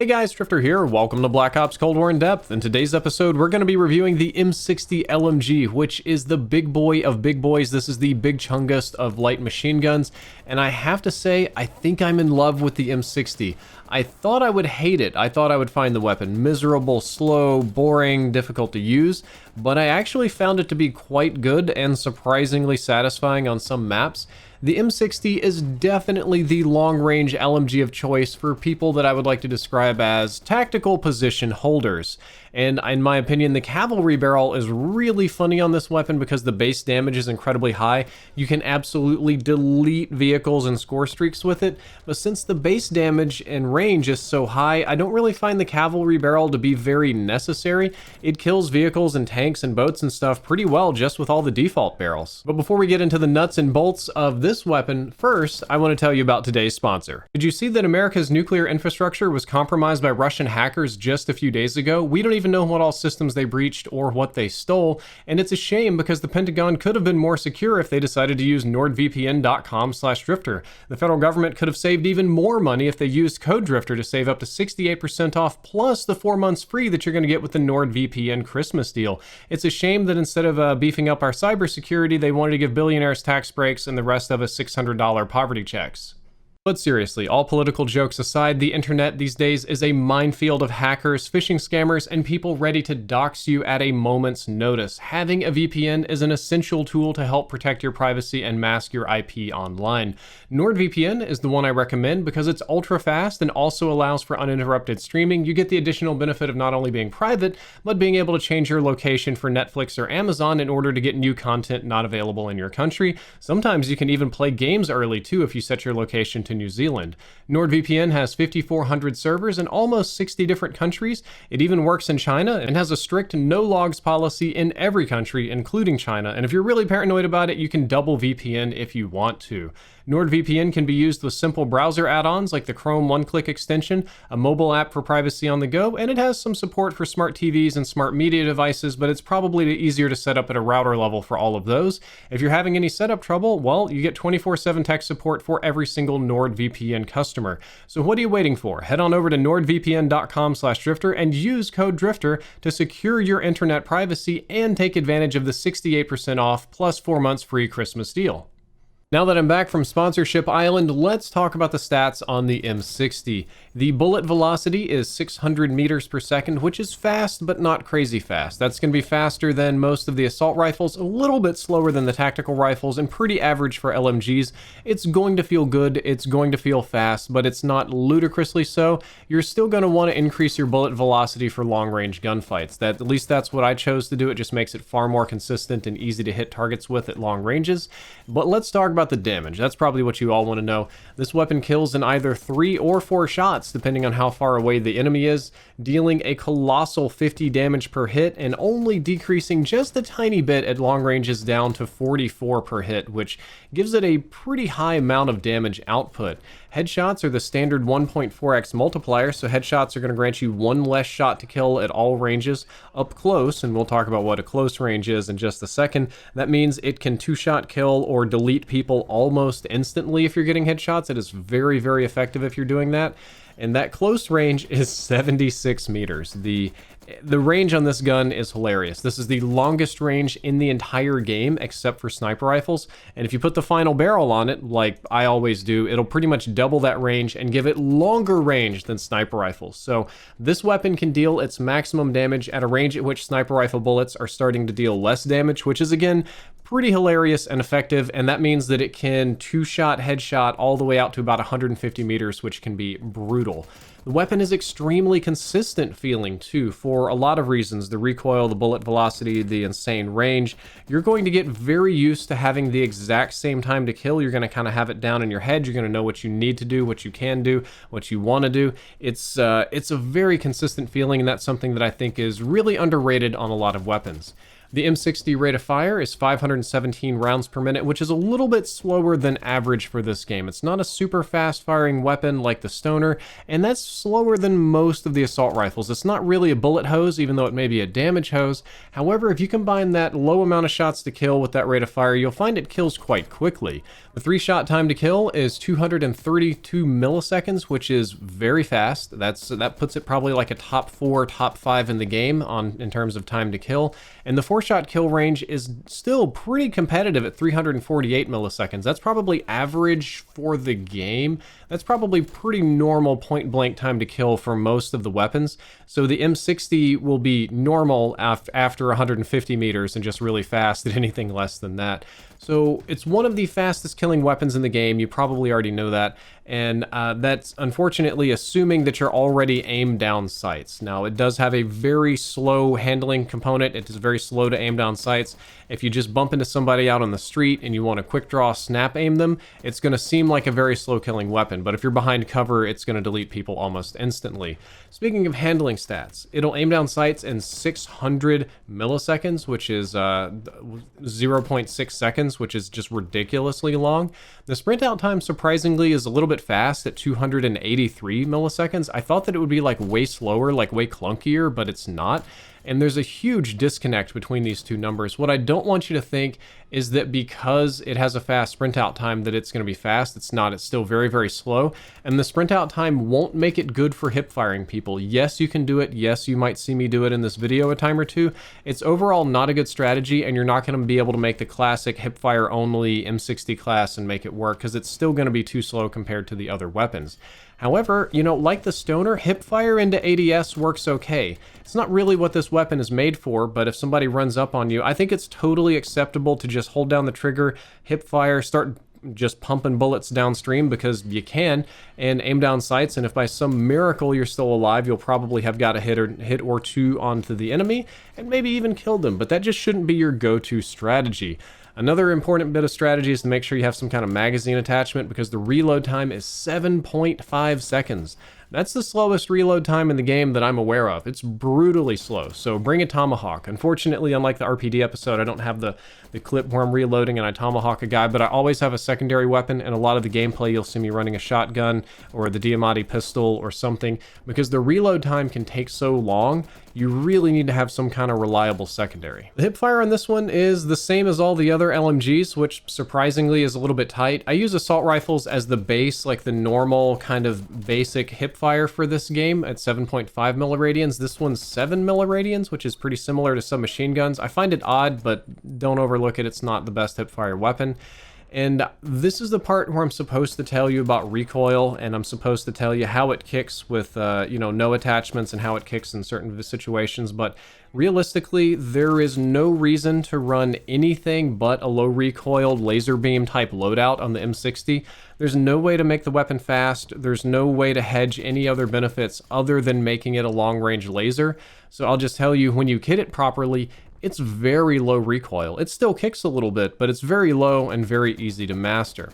Hey guys, Drifter here. Welcome to Black Ops Cold War in Depth. In today's episode, we're going to be reviewing the M60 LMG, which is the big boy of big boys. This is the big chungest of light machine guns, and I have to say, I think I'm in love with the M60. I thought I would hate it. I thought I would find the weapon miserable, slow, boring, difficult to use, but I actually found it to be quite good and surprisingly satisfying on some maps. The M60 is definitely the long-range LMG of choice for people that I would like to describe as tactical position holders. And in my opinion, the cavalry barrel is really funny on this weapon because the base damage is incredibly high. You can absolutely delete vehicles and score streaks with it, but since the base damage and range is so high, I don't really find the cavalry barrel to be very necessary. It kills vehicles and tanks and boats and stuff pretty well just with all the default barrels. But before we get into the nuts and bolts of this weapon, first, I want to tell you about today's sponsor. Did you see that America's nuclear infrastructure was compromised by Russian hackers just a few days ago? We don't even know what all systems they breached or what they stole, and it's a shame because the Pentagon could have been more secure if they decided to use NordVPN.com/drifter. The federal government could have saved even more money if they used code Drifter to save up to 68% off plus the 4 months free that you're going to get with the NordVPN Christmas deal. It's a shame that instead of beefing up our cybersecurity, they wanted to give billionaires tax breaks and the rest of us $600 poverty checks. But seriously, all political jokes aside, the internet these days is a minefield of hackers, phishing scammers, and people ready to dox you at a moment's notice. Having a VPN is an essential tool to help protect your privacy and mask your IP online. NordVPN is the one I recommend because it's ultra fast and also allows for uninterrupted streaming. You get the additional benefit of not only being private, but being able to change your location for Netflix or Amazon in order to get new content not available in your country. Sometimes you can even play games early too if you set your location to New Zealand. NordVPN has 5,400 servers in almost 60 different countries. It even works in China and has a strict no logs policy in every country, including China. And if you're really paranoid about it, you can double VPN if you want to. NordVPN can be used with simple browser add-ons like the Chrome one-click extension, a mobile app for privacy on the go, and it has some support for smart TVs and smart media devices, but it's probably easier to set up at a router level for all of those. If you're having any setup trouble, well, you get 24/7 tech support for every single NordVPN customer. So what are you waiting for? Head on over to NordVPN.com/drifter and use code DRIFTER to secure your internet privacy and take advantage of the 68% off plus 4 months free Christmas deal. Now that I'm back from Sponsorship Island, let's talk about the stats on the M60. The bullet velocity is 600 meters per second, which is fast, but not crazy fast. That's going to be faster than most of the assault rifles, a little bit slower than the tactical rifles, and pretty average for LMGs. It's going to feel good, it's going to feel fast, but it's not ludicrously so. You're still going to want to increase your bullet velocity for long-range gunfights. At least that's what I chose to do. It just makes it far more consistent and easy to hit targets with at long ranges. But let's talk about the damage. That's probably what you all want to know. This weapon kills in either 3 or 4 shots, depending on how far away the enemy is, dealing a colossal 50 damage per hit and only decreasing just a tiny bit at long ranges down to 44 per hit, which gives it a pretty high amount of damage output. Headshots are the standard 1.4x multiplier, so headshots are going to grant you 1 less shot to kill at all ranges up close, and we'll talk about what a close range is in just a second. That means it can 2-shot kill or delete people almost instantly if you're getting headshots. It is very, very effective if you're doing that. And that close range is 76 meters. The range on this gun is hilarious. This is the longest range in the entire game except for sniper rifles. And if you put the final barrel on it, like I always do, it'll pretty much double that range and give it longer range than sniper rifles. So this weapon can deal its maximum damage at a range at which sniper rifle bullets are starting to deal less damage, which is again pretty hilarious and effective, and that means that it can 2-shot headshot all the way out to about 150 meters, which can be brutal. The weapon is extremely consistent feeling too, for a lot of reasons. The recoil, the bullet velocity, the insane range. You're going to get very used to having the exact same time to kill. You're going to kind of have it down in your head. You're going to know what you need to do, what you can do, what you want to do. It's a very consistent feeling, and that's something that I think is really underrated on a lot of weapons. The M60 rate of fire is 517 rounds per minute, which is a little bit slower than average for this game. It's not a super fast firing weapon like the Stoner, and that's slower than most of the assault rifles. It's not really a bullet hose, even though it may be a damage hose. However, if you combine that low amount of shots to kill with that rate of fire, you'll find it kills quite quickly. The 3-shot time to kill is 232 milliseconds, which is very fast. That puts it probably like a top 4, top 5 in the game in terms of time to kill. And the 4-shot kill range is still pretty competitive at 348 milliseconds. That's probably average for the game. That's probably pretty normal point-blank time to kill for most of the weapons. So the M60 will be normal after 150 meters and just really fast at anything less than that. So it's one of the fastest killing weapons in the game. You probably already know that. And that's unfortunately assuming that you're already aimed down sights. Now, it does have a very slow handling component. It is very slow to aim down sights. If you just bump into somebody out on the street and you want to quick draw snap aim them, it's going to seem like a very slow killing weapon. But if you're behind cover, it's going to delete people almost instantly. Speaking of handling stats, it'll aim down sights in 600 milliseconds, which is 0.6 seconds, which is just ridiculously long. The sprint out time, surprisingly, is a little bit fast at 283 milliseconds. I thought that it would be like way slower, like way clunkier, but it's not. And there's a huge disconnect between these two numbers. What I don't want you to think is that because it has a fast sprint out time that it's going to be fast. It's not. It's still very, very slow. And the sprint out time won't make it good for hip firing people. Yes, you can do it. Yes, you might see me do it in this video a time or two. It's overall not a good strategy, and you're not going to be able to make the classic hip fire only M60 class and make it work because it's still going to be too slow compared to the other weapons. However, you know, like the Stoner, hip fire into ADS works okay. It's not really what this weapon is made for, but if somebody runs up on you, I think it's totally acceptable to just hold down the trigger, hip fire, start just pumping bullets downstream because you can, and aim down sights, and if by some miracle you're still alive, you'll probably have got a hit or two onto the enemy, and maybe even killed them, but that just shouldn't be your go-to strategy. Another important bit of strategy is to make sure you have some kind of magazine attachment because the reload time is 7.5 seconds. That's the slowest reload time in the game that I'm aware of. It's brutally slow, so bring a tomahawk. Unfortunately, unlike the RPD episode, I don't have the clip where I'm reloading and I tomahawk a guy, but I always have a secondary weapon. And a lot of the gameplay, you'll see me running a shotgun or the Diamatti pistol or something, because the reload time can take so long, you really need to have some kind of reliable secondary. The hipfire on this one is the same as all the other LMGs, which surprisingly is a little bit tight. I use assault rifles as the base, like the normal kind of basic hipfire for this game at 7.5 milliradians. This one's 7 milliradians, which is pretty similar to some machine guns. I find it odd, but don't overlook it. It's not the best hipfire weapon. And this is the part where I'm supposed to tell you about recoil, and I'm supposed to tell you how it kicks with, no attachments and how it kicks in certain situations. But realistically, there is no reason to run anything but a low recoil laser beam type loadout on the M60. There's no way to make the weapon fast. There's no way to hedge any other benefits other than making it a long range laser. So I'll just tell you, when you kit it properly, it's very low recoil. It still kicks a little bit, but it's very low and very easy to master.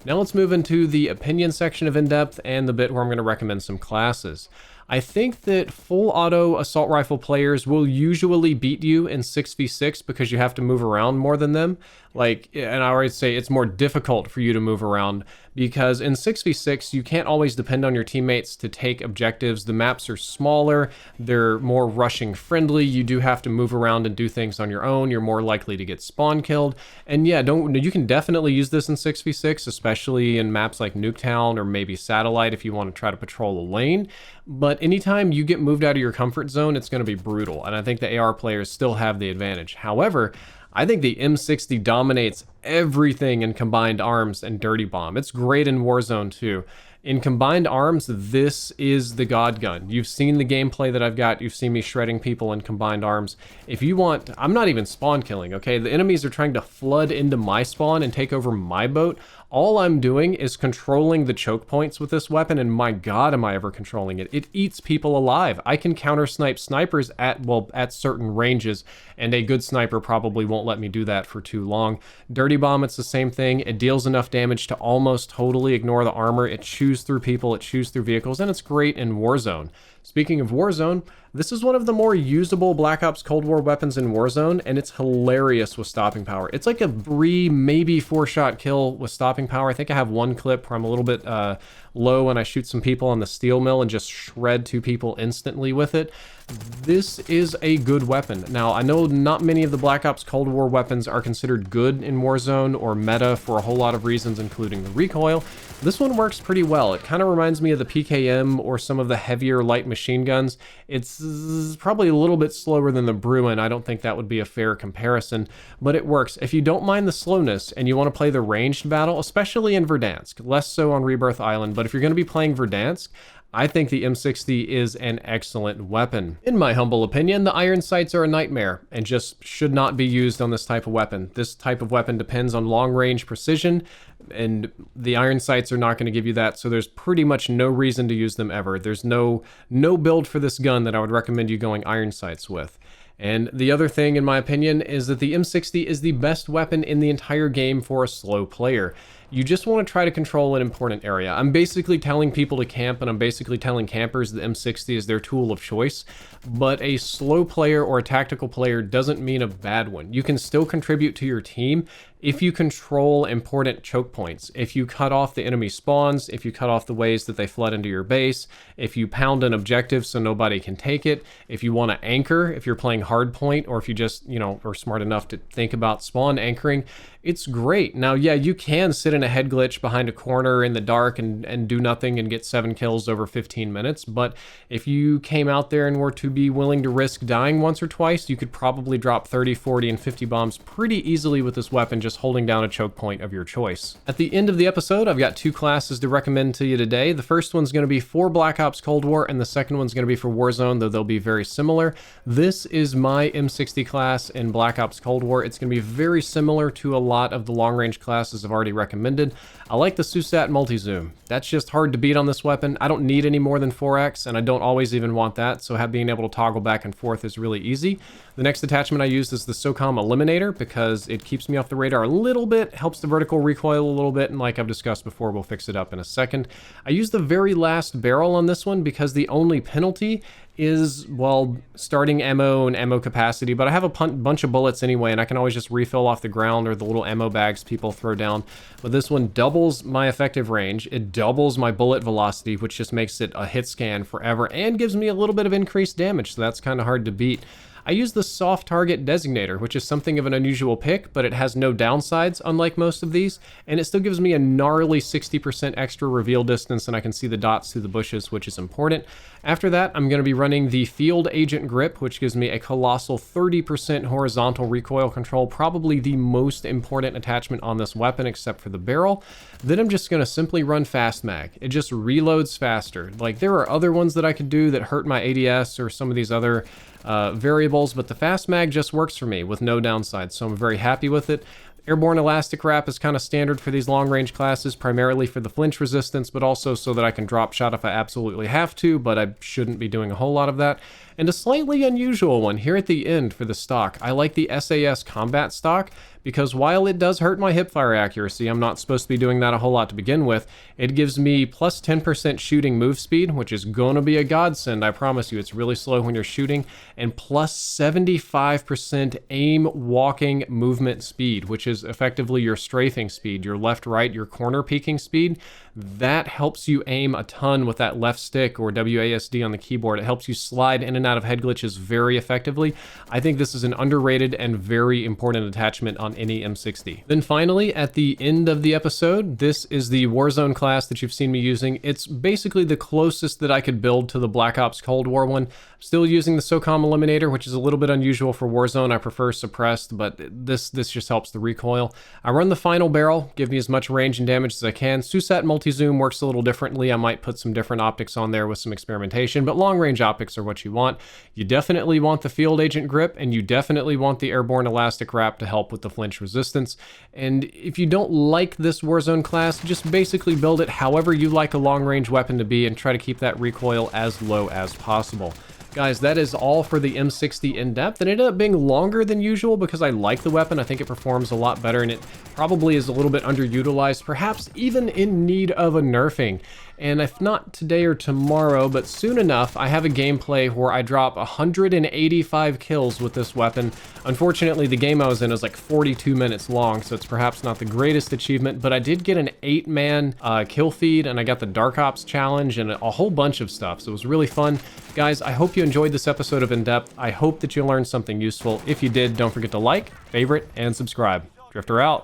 Now let's move into the opinion section of In-Depth and the bit where I'm going to recommend some classes. I think that full auto assault rifle players will usually beat you in 6v6 because you have to move around more than them. And I already say it's more difficult for you to move around because in 6v6 you can't always depend on your teammates to take objectives. The maps are smaller, they're more rushing friendly, you do have to move around and do things on your own, you're more likely to get spawn killed. And yeah, you can definitely use this in 6v6, especially in maps like Nuketown or maybe Satellite if you want to try to patrol a lane. But anytime you get moved out of your comfort zone, it's going to be brutal, and I think the AR players still have the advantage. However, I think the M60 dominates everything in combined arms and dirty bomb. It's great in Warzone too. In combined arms, this is the god gun. You've seen the gameplay that I've got. You've seen me shredding people in combined arms. If you want, I'm not even spawn killing, okay? The enemies are trying to flood into my spawn and take over my boat. All I'm doing is controlling the choke points with this weapon, and my god, am I ever controlling it. It eats people alive. I can counter snipe snipers at certain ranges, and a good sniper probably won't let me do that for too long. Dirty bomb, it's the same thing. It deals enough damage to almost totally ignore the armor. It chews through people, it chews through vehicles, and it's great in Warzone. Speaking of Warzone, this is one of the more usable Black Ops Cold War weapons in Warzone, and it's hilarious with stopping power. It's like a 3, maybe 4-shot kill with stopping power. I think I have one clip where I'm a little bit low and I shoot some people on the steel mill and just shred 2 people instantly with it. This is a good weapon. Now, I know not many of the Black Ops Cold War weapons are considered good in Warzone or meta for a whole lot of reasons, including the recoil. This one works pretty well. It kind of reminds me of the PKM or some of the heavier light machine guns. It's probably a little bit slower than the Bruin. I don't think that would be a fair comparison, but it works. If you don't mind the slowness and you want to play the ranged battle, especially in Verdansk, less so on Rebirth Island, but if you're going to be playing Verdansk, I think the M60 is an excellent weapon. In my humble opinion, the iron sights are a nightmare and just should not be used on this type of weapon. This type of weapon depends on long-range precision, and the iron sights are not going to give you that, so there's pretty much no reason to use them ever. There's no build for this gun that I would recommend you going iron sights with. And the other thing, in my opinion, is that the M60 is the best weapon in the entire game for a slow player. You just want to try to control an important area. I'm basically telling people to camp, and I'm basically telling campers the M60 is their tool of choice, but a slow player or a tactical player doesn't mean a bad one. You can still contribute to your team if you control important choke points, if you cut off the enemy spawns, if you cut off the ways that they flood into your base, if you pound an objective so nobody can take it, if you want to anchor, if you're playing hardpoint, or if you just, are smart enough to think about spawn anchoring, it's great. Now, yeah, you can sit in a head glitch behind a corner in the dark and do nothing and get 7 kills over 15 minutes, but if you came out there and were to be willing to risk dying once or twice, you could probably drop 30, 40, and 50 bombs pretty easily with this weapon, just holding down a choke point of your choice. At the end of the episode, I've got 2 classes to recommend to you today. The first one's going to be for Black Ops Cold War, and the second one's going to be for Warzone, though they'll be very similar. This is my M60 class in Black Ops Cold War. It's going to be very similar to a lot of the long-range classes I've already recommended. I like the SUSAT multi-zoom. That's just hard to beat on this weapon. I don't need any more than 4x, and I don't always even want that, so being able to toggle back and forth is really easy. The next attachment I used is the SOCOM Eliminator because it keeps me off the radar a little bit, helps the vertical recoil a little bit, and like I've discussed before, we'll fix it up in a second. I used the very last barrel on this one because the only penalty is, well, starting ammo and ammo capacity, but I have a bunch of bullets anyway, and I can always just refill off the ground or the little ammo bags people throw down. But this one doubles my effective range, it doubles my bullet velocity, which just makes it a hit scan forever, and gives me a little bit of increased damage, so that's kind of hard to beat. I use the soft target designator, which is something of an unusual pick, but it has no downsides, unlike most of these, and it still gives me a gnarly 60% extra reveal distance, and I can see the dots through the bushes, which is important. After that, I'm going to be running the Field Agent Grip, which gives me a colossal 30% horizontal recoil control, probably the most important attachment on this weapon, except for the barrel. Then I'm just going to simply run Fast Mag. It just reloads faster. Like, there are other ones that I could do that hurt my ADS or some of these other variables, but the Fast Mag just works for me with no downsides, so I'm very happy with it. Airborne Elastic Wrap is kind of standard for these long-range classes, primarily for the flinch resistance, but also so that I can drop shot if I absolutely have to, but I shouldn't be doing a whole lot of that. And a slightly unusual one here at the end for the stock. I like the SAS Combat stock because while it does hurt my hipfire accuracy, I'm not supposed to be doing that a whole lot to begin with, it gives me plus 10% shooting move speed, which is going to be a godsend, I promise you. It's really slow when you're shooting, and plus 75% aim walking movement speed, which is effectively your strafing speed, your left-right, your corner peeking speed. That helps you aim a ton with that left stick or WASD on the keyboard. It helps you slide in and out of head glitches very effectively. I think this is an underrated and very important attachment on any M60. Then finally, at the end of the episode, this is the Warzone class that you've seen me using. It's basically the closest that I could build to the Black Ops Cold War one. I'm still using the SOCOM Eliminator, which is a little bit unusual for Warzone. I prefer suppressed, but this just helps the recoil. I run the final barrel, give me as much range and damage as I can. SUSAT multi-zoom works a little differently. I might put some different optics on there with some experimentation, but long-range optics are what you want. You definitely want the Field Agent Grip, and you definitely want the Airborne Elastic Wrap to help with the flinch resistance. And if you don't like this Warzone class, just basically build it however you like a long-range weapon to be and try to keep that recoil as low as possible. Guys, that is all for the M60 in-depth. It ended up being longer than usual because I like the weapon. I think it performs a lot better, and it probably is a little bit underutilized, perhaps even in need of a nerfing. And if not today or tomorrow, but soon enough, I have a gameplay where I drop 185 kills with this weapon. Unfortunately, the game I was in was like 42 minutes long, so it's perhaps not the greatest achievement, but I did get an 8-man kill feed, and I got the Dark Ops challenge and a whole bunch of stuff, so it was really fun. Guys, I hope you enjoyed this episode of In Depth. I hope that you learned something useful. If you did, don't forget to like, favorite, and subscribe. Drifter out.